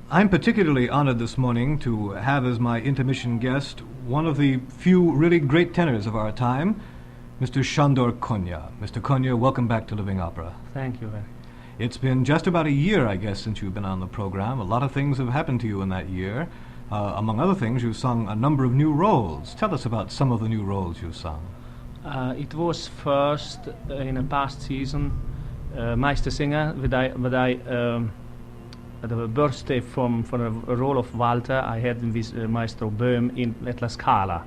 I'm particularly honored this morning to have as my intermission guest one of the few really great tenors of our time, Mr. Sándor Kónya. Mr. Kónya, welcome back to Living Opera. Thank you. It's been just about a year, I guess, since you've been on the program. A lot of things have happened to you in that year. Among other things, you've sung a number of new roles. Tell us about some of the new roles you've sung. It was first in a past season, Meistersinger, the birthday for a role of Walter I had in this Maestro Böhm in at La Scala.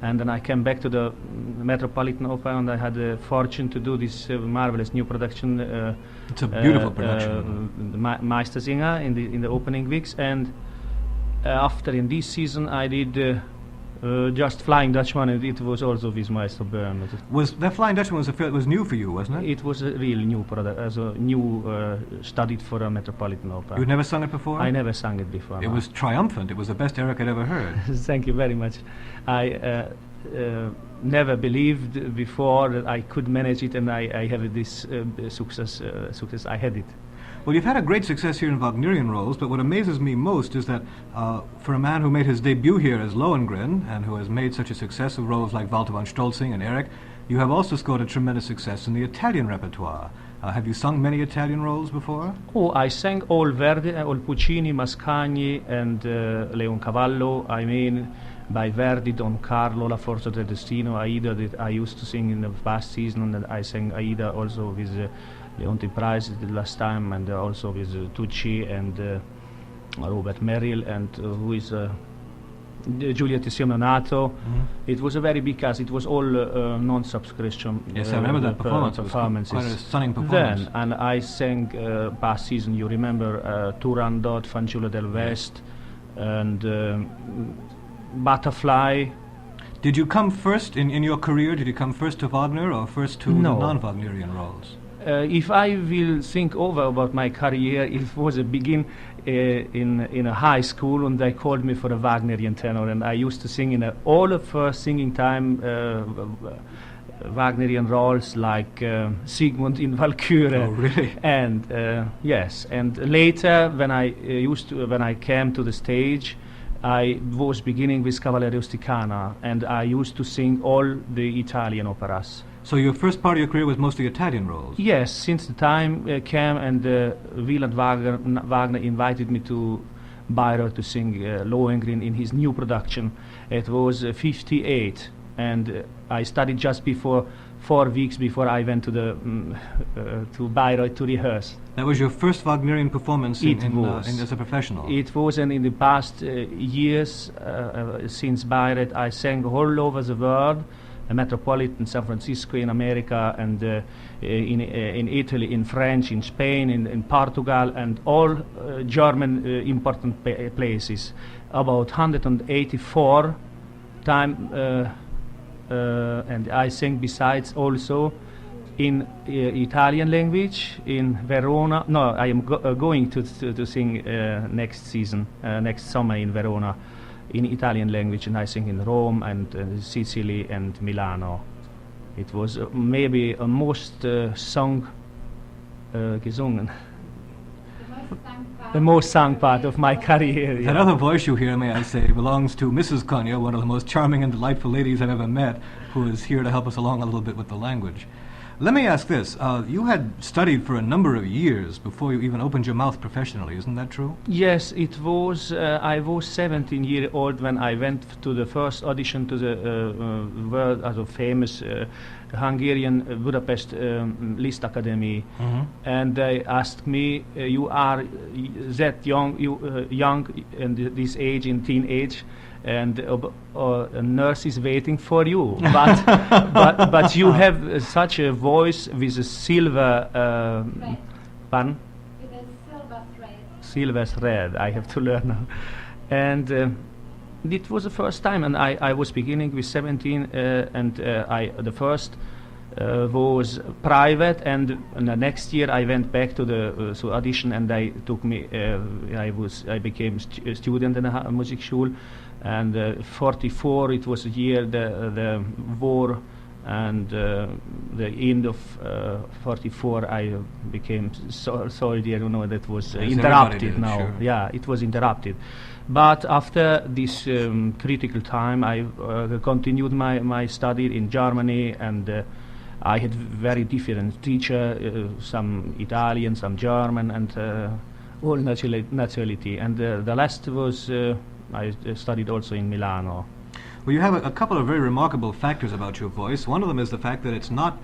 And then I came back to the Metropolitan Opera and I had the fortune to do this marvelous new production. It's a beautiful production. Meistersinger in the opening weeks, and after in this season I did just Flying Dutchman, and it was also with Maestro Böhm. Was that Flying Dutchman was new for you, wasn't it? It was a real new product, as a new studied for a Metropolitan Opera. You'd never sung it before? I never sang it before. It was triumphant. It was the best Eric had ever heard. Thank you very much. I never believed before that I could manage it, and I have this success. I had it. Well, you've had a great success here in Wagnerian roles, but what amazes me most is that for a man who made his debut here as Lohengrin and who has made such a success of roles like Walter von Stolzing and Eric, you have also scored a tremendous success in the Italian repertoire. Have you sung many Italian roles before? Oh, I sang all Verdi, all Puccini, Mascagni, and Leoncavallo. I mean, by Verdi, Don Carlo, La Forza del Destino, Aida, that I used to sing in the past season, and I sang Aida also with Leonti Price the last time, and also with Tucci and Robert Merrill, and who is Giulietta Simeonato. Mm-hmm. It was a very big cast. It was all non-subscription. Yes, I remember that performance. It was quite a stunning performance. Then, and I sang past season, you remember, Turandot, Fanciullo del West, and Butterfly. Did you come first in your career? Did you come first to Wagner or first to the non-Wagnerian roles? If I will think over about my career, it was a begin in a high school, and they called me for a Wagnerian tenor, and I used to sing in all the first singing time Wagnerian roles like Siegmund in Walküre. Oh, really? And yes, and later when I came to the stage, I was beginning with Cavalleria Rusticana, and I used to sing all the Italian operas. So your first part of your career was mostly Italian roles? Yes, since the time came and Wieland Wagner invited me to Bayreuth to sing Lohengrin in his new production. It was 58, and I studied just before 4 weeks before I went to Bayreuth to rehearse. That was your first Wagnerian performance as a professional? It was, and in the past years since Bayreuth I sang all over the world, Metropolitan, San Francisco, in America, and in Italy, in French, in Spain, in Portugal, and all German important places. About 184 times, and I sang besides also in Italian language in Verona. No, I am going to sing next season, next summer in Verona, in Italian language, and I sing in Rome and Sicily and Milano. It was maybe a most gesungen. The most sung part of my career. That other voice you hear, may I say, belongs to Mrs. Kónya, one of the most charming and delightful ladies I've ever met, who is here to help us along a little bit with the language. Let me ask this. You had studied for a number of years before you even opened your mouth professionally, isn't that true? Yes, it was. I was 17 years old when I went to the first audition to the world famous Hungarian Budapest Liszt Academy, and they asked me, "You are that young, young in this age, in teenage, and a nurse is waiting for you, but you have such a voice with a silver pardon? With a silver thread. Silver thread. I have to learn now." And it was the first time, and I was beginning with 17, and the first was private, and the next year I went back to the audition, and they took me. I became a student in a Musikschule, and 44. It was a year the war and the end of 44 I became soldier. You know, that was As interrupted everybody did, now. sure. Yeah, it was interrupted. But after this critical time, I continued my study in Germany, and I had very different teacher, some Italian, some German, and all nationality. And the last was I studied also in Milano. Well, you have a couple of very remarkable factors about your voice. One of them is the fact that it's not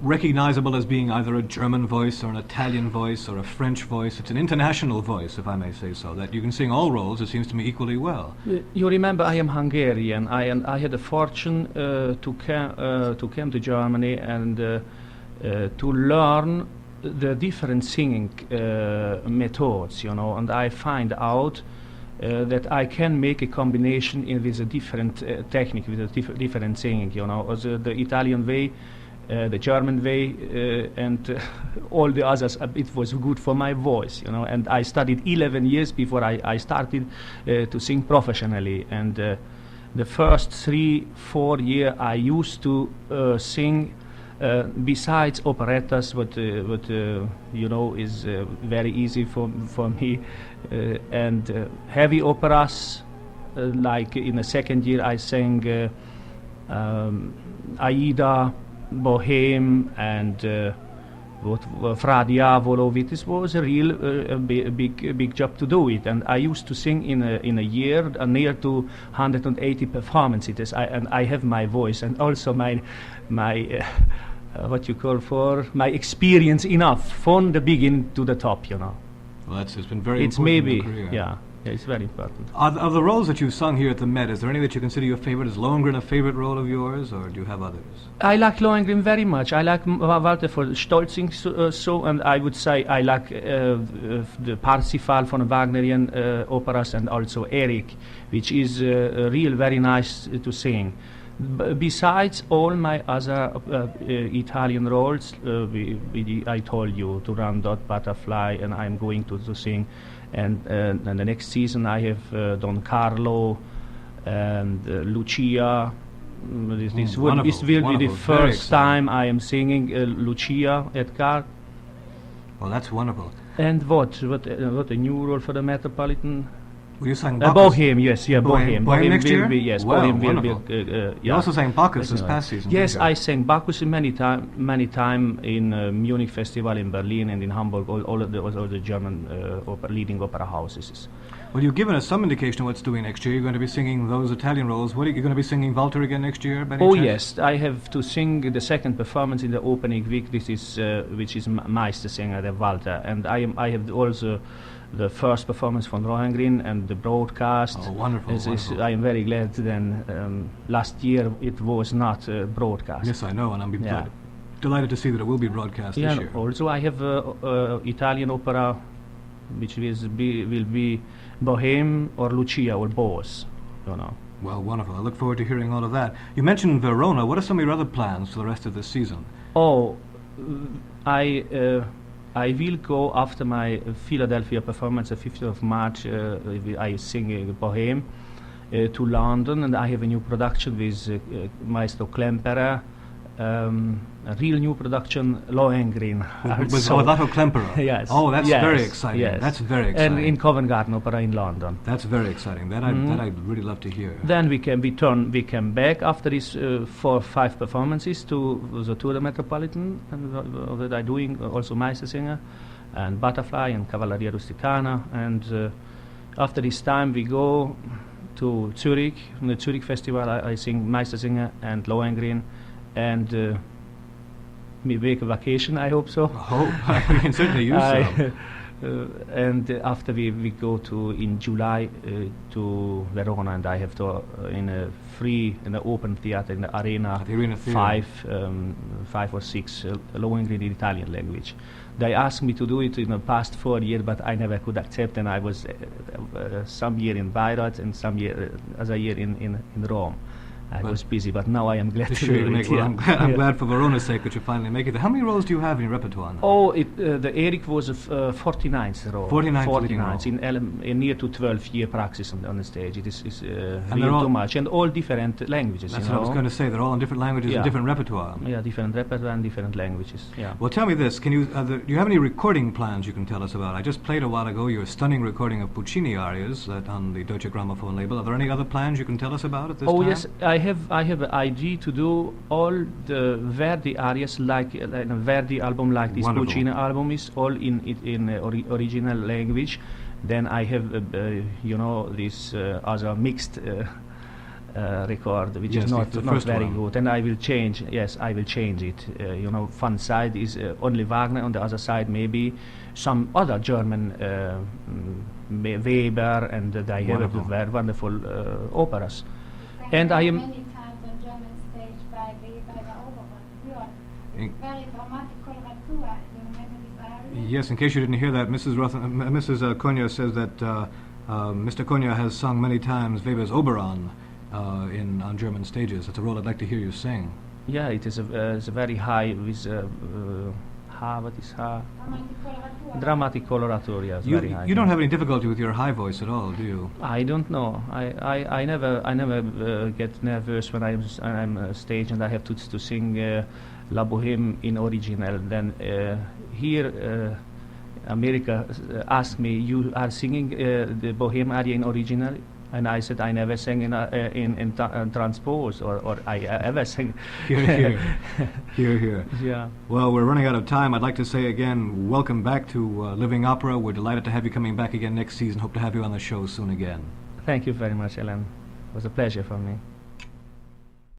recognizable as being either a German voice or an Italian voice or a French voice. It's an international voice, if I may say so, that you can sing all roles, it seems to me, equally well. You remember I am Hungarian. I had the fortune to come to Germany and to learn the different singing methods, you know, and I find out that I can make a combination with a different technique, with a different singing, you know, also the Italian way, the German way, and all the others. It was good for my voice, you know, and I studied 11 years before I started to sing professionally, and the first 3-4 years I used to sing besides operettas, what you know is very easy for me, and heavy operas. Like in the second year, I sang Aida, Bohème, and Fra Diavolo. This was a real big job to do it, and I used to sing in a year near to 180 performances. And I have my voice and also my what you call for my experience enough from the beginning to the top, you know. Well, it's been very It's important maybe, in your career. yeah, it's very important. Of the roles that you've sung here at the Met, is there any that you consider your favorite? Is Lohengrin a favorite role of yours, or do you have others? I like Lohengrin very much. I like Walter von Stolzing so, and I would say I like the Parsifal von Wagnerian operas, and also Eric, which is real very nice to sing. Besides all my other Italian roles, I told you, Turandot, Butterfly, and I'm going to sing. And the next season I have Don Carlo and Lucia. This will be the first time I am singing Lucia at Car. Well, that's wonderful. And what a new role for the Metropolitan. Well, you sang Bacchus. Bohème, yes, yeah, Bohème. Bohème next will year? be, yes, Wow, Bohème will wonderful. be. You Yeah. also sang Bacchus this Yes, past season. Yes, didn't you? I sang Bacchus many time in Munich Festival, in Berlin, and in Hamburg. All the German leading opera houses. Well, you've given us some indication of what's doing next year. You're going to be singing those Italian roles. What are you going to be singing Walter again next year? by any Oh chance? yes, I have to sing the second performance in the opening week. This is which is Meistersinger, the Walter, and I have also the first performance from Lohengrin and the broadcast. Oh, wonderful, wonderful. I am very glad. Then last year it was not broadcast. Yes, I know, and I'm Yeah. delighted to see that it will be broadcast Yeah. this year. Also, I have Italian opera, which will be Bohème or Lucia or both. You know. Well, wonderful. I look forward to hearing all of that. You mentioned Verona. What are some of your other plans for the rest of this season? Oh, I will go after my Philadelphia performance, the 5th of March. I sing Bohème to London, and I have a new production with Maestro Klemperer, a real new production, Lohengrin. With Otto Klemperer. Yes. Oh, that's Yes, very exciting. yes. That's very exciting. And in Covent Garden Opera in London. That's very exciting. That I'd really love to hear. Then we come back after these 4 or 5 performances to the Tour de Metropolitan, that I'm doing, also Meistersinger, and Butterfly, and Cavalleria Rusticana, and after this time we go to Zurich. In the Zurich Festival I sing Meistersinger and Lohengrin, and we make a vacation, I hope so. I hope. We can certainly use some. And after we go to in July to Verona, and I have to in the open theater in the Arena, The Arena Theatre. 5 or 6 Lohengrin in Italian language. They asked me to do it in the past 4 years, but I never could accept, and I was some year in Bayreuth and some year other year in Rome. I But was busy, but now I am glad to Sure, do you it. make, well, yeah. I'm Yeah. glad for Verona's sake that you finally make it. How many roles do you have in your repertoire now? Oh, the Eric was a 49th role. 49th leading 49th in near to 12-year practice on the stage. It is they're really all- too much, and all different languages. That's you what I was know? going to say. They're all in different languages and Yeah. different repertoire. Yeah, different repertoire and different languages. Yeah. Well, tell me this. Can you, do you have any recording plans you can tell us about? I just played a while ago your stunning recording of Puccini arias that on the Deutsche Grammophon label. Are there any other plans you can tell us about at this Oh time? yes, I have an idea to do all the Verdi arias like a Verdi album like this Wonderful. Puccini album is all in original language. Then I have this other mixed record which Yes, is the not first very one. good, and I will change. Yes, I will change it. One side is only Wagner, on the other side maybe some other German Weber, and I have Wonderful. very wonderful operas. Sang And I am- many times on German stage by the Oberon. In- Very dramatic coloratura. Do you remember this aria? Yes, in case you didn't hear that, Mrs. Kónya says that Mr. Kónya has sung many times Weber's Oberon on German stages. It's a role I'd like to hear you sing. Yeah, it is it's a very high with what is Dramatic coloratura. dramatic coloratura. Yes, very high. You don't have any difficulty with your high voice at all, do you? I don't know. I never get nervous when I'm stage and I have to sing La Bohème in original. Then here America asked me, "You are singing the Bohème aria in original?" And I said, "I never sang in transpose, or I ever sang." Hear, hear. Hear, hear. Yeah. Well, we're running out of time. I'd like to say again, welcome back to Living Opera. We're delighted to have you coming back again next season. Hope to have you on the show soon again. Thank you very much, Alan. It was a pleasure for me.